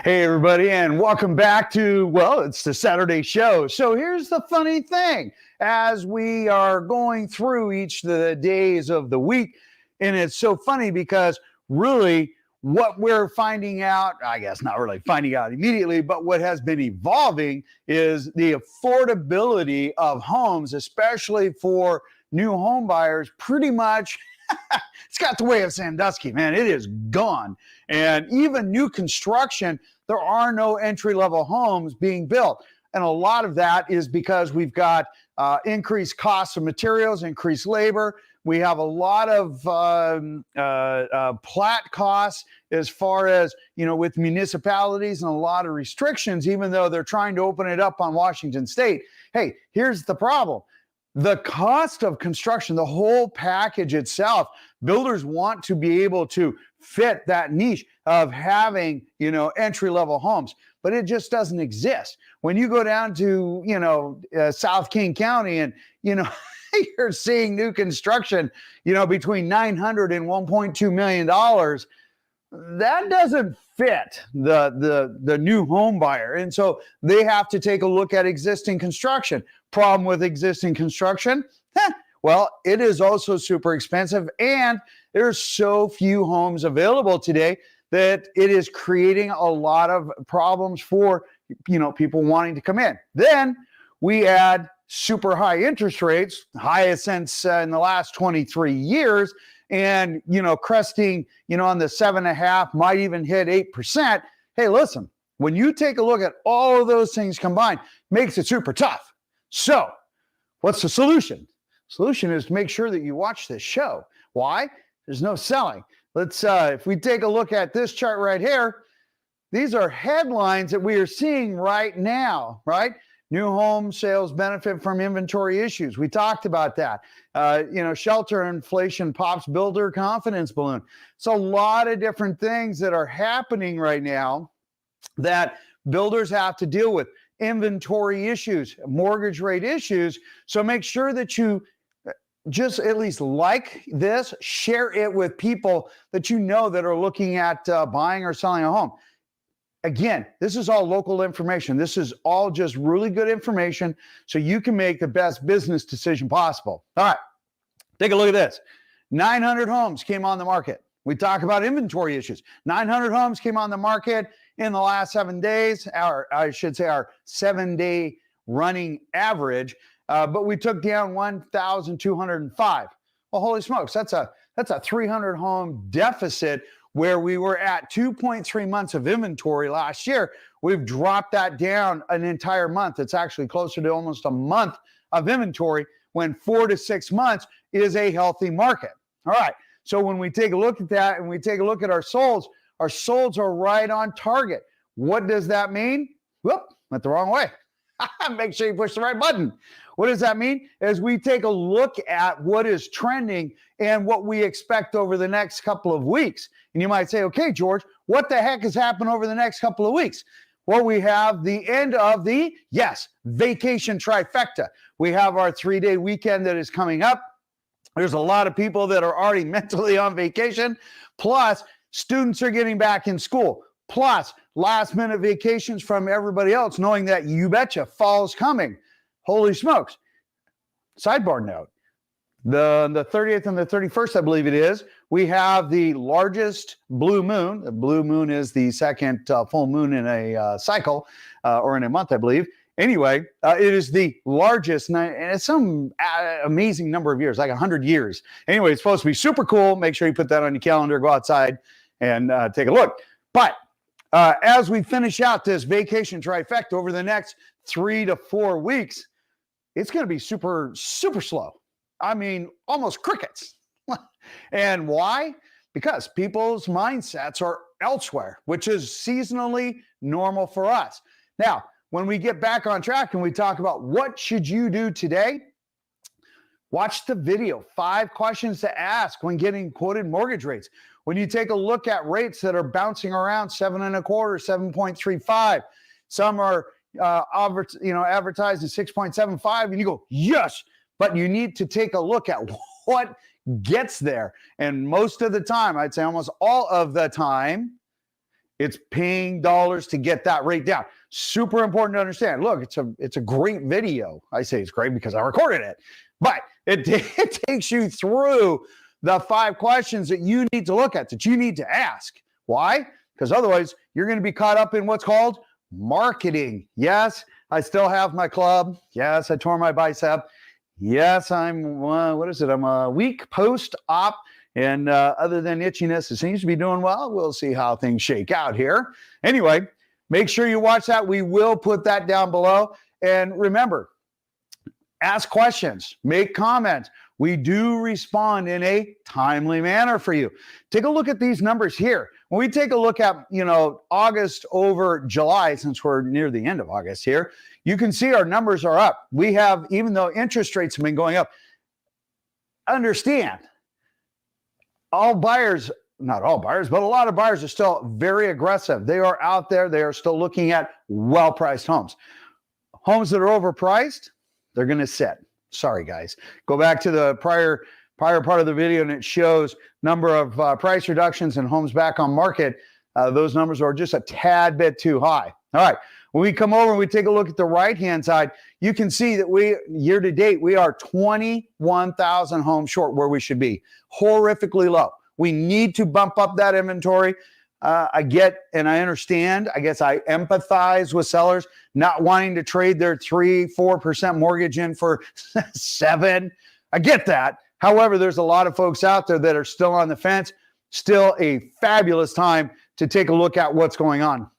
Hey, everybody, and welcome back to, well, it's the Saturday show. So here's the funny thing. As we are going through each of the days of the week, and it's so funny because really what we're finding out, I guess not really finding out immediately, but what has been evolving is the affordability of homes, especially for new home buyers, pretty much it's got the way of Sandusky, man. It is gone. And even new construction, there are no entry-level homes being built. And a lot of that is because we've got increased costs of materials, increased labor. We have a lot of plat costs as far as, with municipalities and a lot of restrictions, even though they're trying to open it up on Washington State. Hey, here's the problem. The cost of construction, the whole package itself, builders want to be able to fit that niche of having, entry-level homes, but it just doesn't exist. When you go down to, South King County and, you're seeing new construction, between $900 and $1.2 million, that doesn't fit the new home buyer. And so they have to take a look at existing construction. Problem with existing construction? Well, it is also super expensive, and there's so few homes available today that it is creating a lot of problems for, people wanting to come in. Then we add super high interest rates, highest since in the last 23 years, and, cresting, on the 7.5%, might even hit 8%. Hey, listen, when you take a look at all of those things combined, makes it super tough. So what's the solution? Solution is to make sure that you watch this show. Why? There's no selling. Let's, if we take a look at this chart right here, these are headlines that we are seeing right now, right? New home sales benefit from inventory issues. We talked about that. Shelter inflation pops builder confidence balloon. It's a lot of different things that are happening right now that builders have to deal with. Inventory issues, mortgage rate issues. So make sure that you just at least like this, share it with people that that are looking at buying or selling a home. Again, this is all local information. This is all just really good information so you can make the best business decision possible. All right, take a look at this. 900 homes came on the market. We talk about inventory issues. 900 homes came on the market in the last 7 days, our 7-day running average, but we took down 1,205. Well, holy smokes, that's a 300 home deficit where we were at 2.3 months of inventory last year. We've dropped that down an entire month. It's actually closer to almost a month of inventory when 4 to 6 months is a healthy market. All right, so when we take a look at that and we take a look at our solds are right on target. What does that mean? Whoop, went the wrong way. Make sure you push the right button. What does that mean? As we take a look at what is trending and what we expect over the next couple of weeks. And you might say, okay, George, what the heck has happened over the next couple of weeks? Well, we have the end of the, vacation trifecta. We have our 3-day weekend that is coming up. There's a lot of people that are already mentally on vacation. Plus, students are getting back in school. Plus, last-minute vacations from everybody else, knowing that you betcha fall's coming. Holy smokes. Sidebar note. The 30th and the 31st, I believe it is, we have the largest blue moon. The blue moon is the second full moon in a cycle or in a month, I believe. Anyway, it is the largest, and it's some amazing number of years, like 100 years. Anyway, it's supposed to be super cool. Make sure you put that on your calendar, go outside and take a look. But as we finish out this vacation trifecta over the next 3 to 4 weeks, it's going to be super, super slow. I mean, almost crickets. And why? Because people's mindsets are elsewhere, which is seasonally normal for us. Now, when we get back on track and we talk about what should you do today, watch the video, 5 questions to ask when getting quoted mortgage rates. When you take a look at rates that are bouncing around 7.25, 7.35, some are advertised at 6.75, and you go, yes, but you need to take a look at what gets there. And most of the time, I'd say almost all of the time, It's paying dollars to get that rate down. Super important to understand. Look, it's a great video. I say it's great because I recorded it, but it takes you through the 5 questions that you need to look at, that you need to ask. Why? Because otherwise you're going to be caught up in what's called marketing. Yes, I still have my club. Yes, I tore my bicep. Yes, I'm a week post-op. And other than itchiness, it seems to be doing well. We'll see how things shake out here. Anyway, make sure you watch that. We will put that down below. And remember, ask questions, make comments. We do respond in a timely manner for you. Take a look at these numbers here. When we take a look at, August over July, since we're near the end of August here, you can see our numbers are up. We have, even though interest rates have been going up, understand, all buyers, not all buyers, but a lot of buyers are still very aggressive. They are out there. They are still looking at well-priced homes. Homes that are overpriced, they're going to sit. Sorry, guys. Go back to the prior part of the video, and it shows number of price reductions and homes back on market. Those numbers are just a tad bit too high. All right. When we come over and we take a look at the right-hand side, you can see that year to date, we are 21,000 homes short where we should be. Horrifically low. We need to bump up that inventory. I get and I understand. I guess I empathize with sellers not wanting to trade their 3-4% mortgage in for 7%. I get that. However, there's a lot of folks out there that are still on the fence. Still a fabulous time to take a look at what's going on.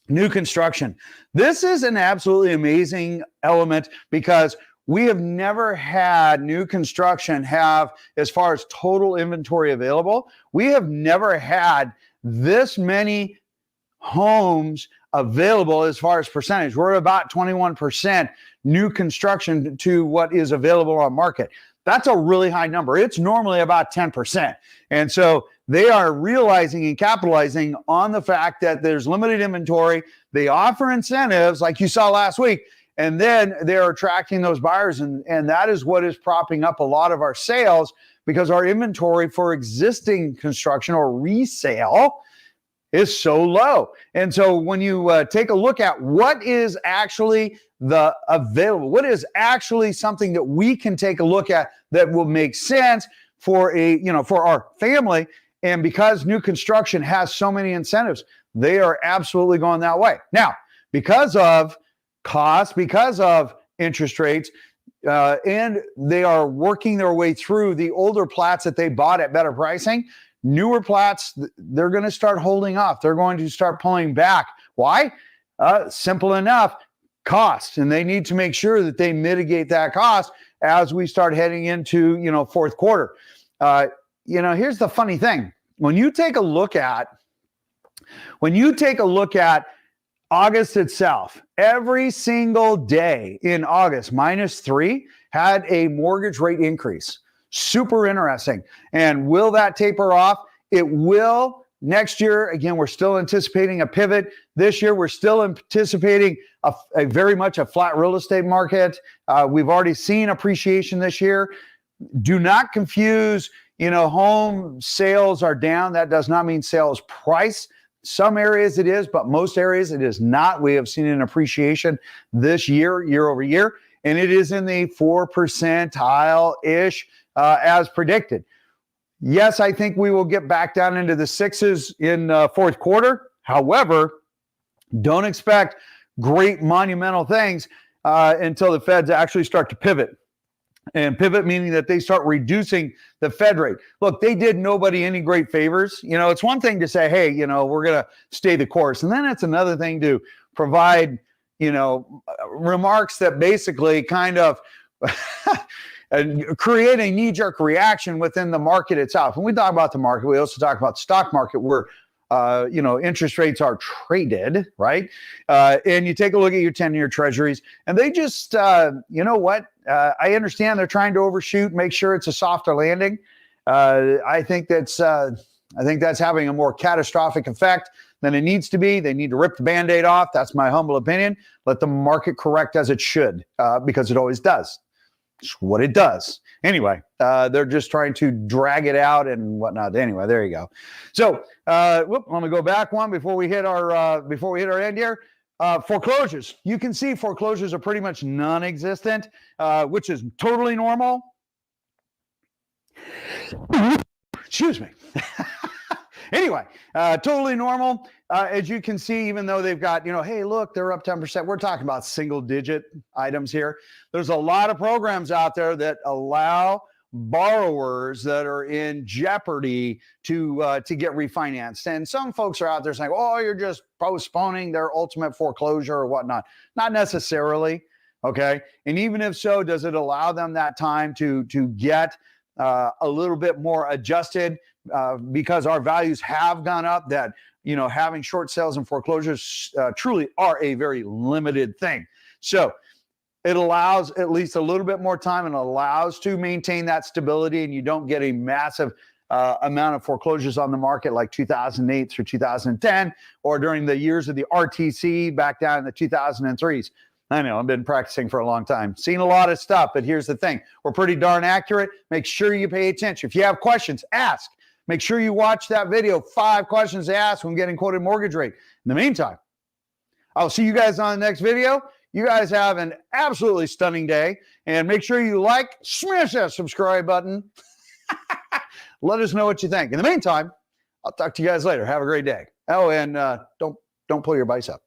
New construction. This is an absolutely amazing element because we have never had new construction have, as far as total inventory available, we have never had this many homes available as far as percentage. We're about 21% new construction to what is available on market. That's a really high number. It's normally about 10%. And so they are realizing and capitalizing on the fact that there's limited inventory. They offer incentives like you saw last week, and then they're attracting those buyers. And that is what is propping up a lot of our sales, because our inventory for existing construction or resale is so low. And so when you take a look at what is actually the available, what is actually something that we can take a look at that will make sense for for our family. And because new construction has so many incentives, they are absolutely going that way. Now, because of cost, because of interest rates, and they are working their way through the older plats that they bought at better pricing, newer plats, they're going to start holding off. They're going to start pulling back. Why? Simple enough, cost. And they need to make sure that they mitigate that cost as we start heading into, fourth quarter. Here's the funny thing. When you take a look at August itself, every single day in August, -3, had a mortgage rate increase. Super interesting. And will that taper off? It will. Next year, again, we're still anticipating a pivot. This year, we're still anticipating a very much a flat real estate market. We've already seen appreciation this year. Do not confuse, home sales are down. That does not mean sales price. Some areas it is, but most areas it is not. We have seen an appreciation this year, year over year, and it is in the 4 percentile-ish as predicted. Yes, I think we will get back down into the 6s in fourth quarter. However, don't expect great monumental things until the Feds actually start to pivot. And pivot meaning that they start reducing the Fed rate. Look, they did nobody any great favors. It's one thing to say, hey, we're going to stay the course. And then it's another thing to provide, remarks that basically kind of create a knee-jerk reaction within the market itself. When we talk about the market, we also talk about the stock market where interest rates are traded, right? And you take a look at your 10-year treasuries, and they just, I understand they're trying to overshoot, make sure it's a softer landing. I think that's having a more catastrophic effect than it needs to be. They need to rip the Band-Aid off. That's my humble opinion. Let the market correct as it should, because it always does. It's what it does. Anyway, they're just trying to drag it out and whatnot. Anyway, there you go. So, let me go back one before we hit our end here. Foreclosures. You can see foreclosures are pretty much non-existent, which is totally normal. Excuse me. Anyway, totally normal. As you can see, even though they've got, hey, look, they're up 10%. We're talking about single-digit items here. There's a lot of programs out there that allow borrowers that are in jeopardy to get refinanced. And some folks are out there saying, oh, you're just postponing their ultimate foreclosure or whatnot. Not necessarily, okay? And even if so, does it allow them that time to get a little bit more adjusted because our values have gone up, that having short sales and foreclosures truly are a very limited thing. So it allows at least a little bit more time and allows to maintain that stability, and you don't get a massive amount of foreclosures on the market like 2008 through 2010 or during the years of the RTC back down in the 2003s. I know, I've been practicing for a long time, seen a lot of stuff, but here's the thing. We're pretty darn accurate. Make sure you pay attention. If you have questions, ask. Make sure you watch that video, 5 questions to ask when getting quoted mortgage rate. In the meantime, I'll see you guys on the next video. You guys have an absolutely stunning day, and make sure you smash that subscribe button. Let us know what you think. In the meantime, I'll talk to you guys later. Have a great day. Oh, and don't pull your bicep.